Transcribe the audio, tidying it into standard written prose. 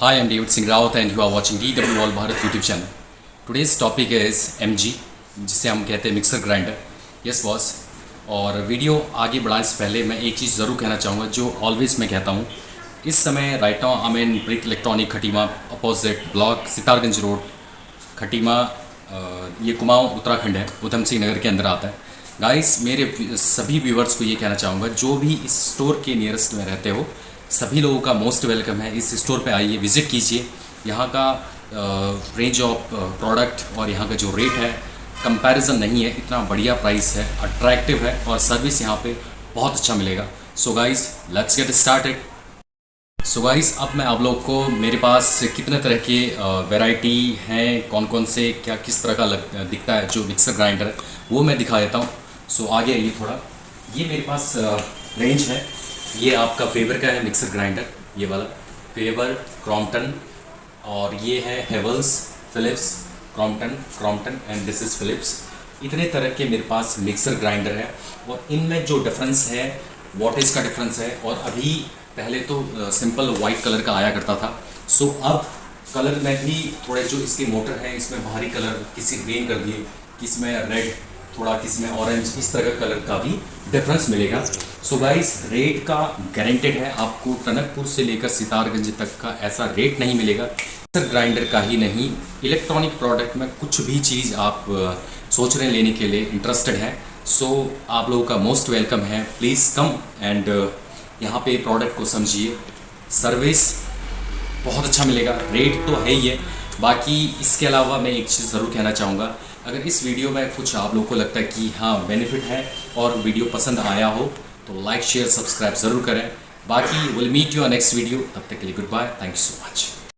Hi, I'm David Singh Rawat and you are watching DW All Bharat YouTube channel. Today's topic is MG, जिसे हम कहते हैं mixer grinder. Yes boss. और video आगे बढ़ाने से पहले मैं एक चीज़ ज़रूर कहना चाहूँगा जो ऑलवेज़ मैं कहता हूँ. इस समय right now I mean Preet electronic Khatima opposite block Sitarganj road Khatima. ये कुमाऊँ उत्तराखंड है, उधम सिंह नगर के अंदर आता है. गाइस, मेरे सभी व्यूवर्स को ये कहना चाहूँगा जो भी इस स्टोर के नियरेस्ट में रहते हो, सभी लोगों का मोस्ट वेलकम है. इस स्टोर पे आइए, विज़िट कीजिए. यहाँ का रेंज ऑफ प्रोडक्ट और यहाँ का जो रेट है कंपैरिजन नहीं है. इतना बढ़िया प्राइस है, अट्रैक्टिव है और सर्विस यहाँ पे बहुत अच्छा मिलेगा. So guys, let's get started. So guys, अब मैं आप लोग को मेरे पास कितने तरह के वैरायटी हैं, कौन कौन से क्या किस तरह का दिखता है जो मिक्सर ग्राइंडर है वो मैं दिखा देता हूँ. सो आगे आइए थोड़ा. ये मेरे पास रेंज है. ये आपका फेबर का है मिक्सर ग्राइंडर, ये वाला फेबर, क्रॉम्पटन, और ये है Havells, Philips, Crompton and this is Philips. इतने तरह के मेरे पास मिक्सर ग्राइंडर है और इनमें जो डिफरेंस है, वॉटेज का डिफरेंस है. और अभी पहले तो सिंपल वाइट कलर का आया करता था. सो अब कलर में भी थोड़े जो इसके मोटर हैं इसमें बाहरी कलर किसी ग्रीन कर दिए, किसी में रेड, थोड़ा किसी में ऑरेंज, इस तरह का कलर का भी डिफरेंस मिलेगा. सो गाइस, रेट का गारंटेड है. आपको टनकपुर से लेकर सितारगंज तक का ऐसा रेट नहीं मिलेगा. मिक्सर ग्राइंडर का ही नहीं, इलेक्ट्रॉनिक प्रोडक्ट में कुछ भी चीज़ आप सोच रहे हैं लेने के लिए, इंटरेस्टेड हैं, सो आप लोगों का मोस्ट वेलकम है. प्लीज़ कम एंड यहाँ पे प्रोडक्ट को समझिए. सर्विस बहुत अच्छा मिलेगा. रेट तो है ही है. बाकी इसके अलावा मैं एक चीज़ ज़रूर कहना चाहूँगा. अगर इस वीडियो में कुछ आप लोगों को लगता है कि हाँ बेनिफिट है और वीडियो पसंद आया हो तो लाइक शेयर सब्सक्राइब ज़रूर करें. बाकी will meet you next video. तब तक के लिए goodbye. Thank you so much.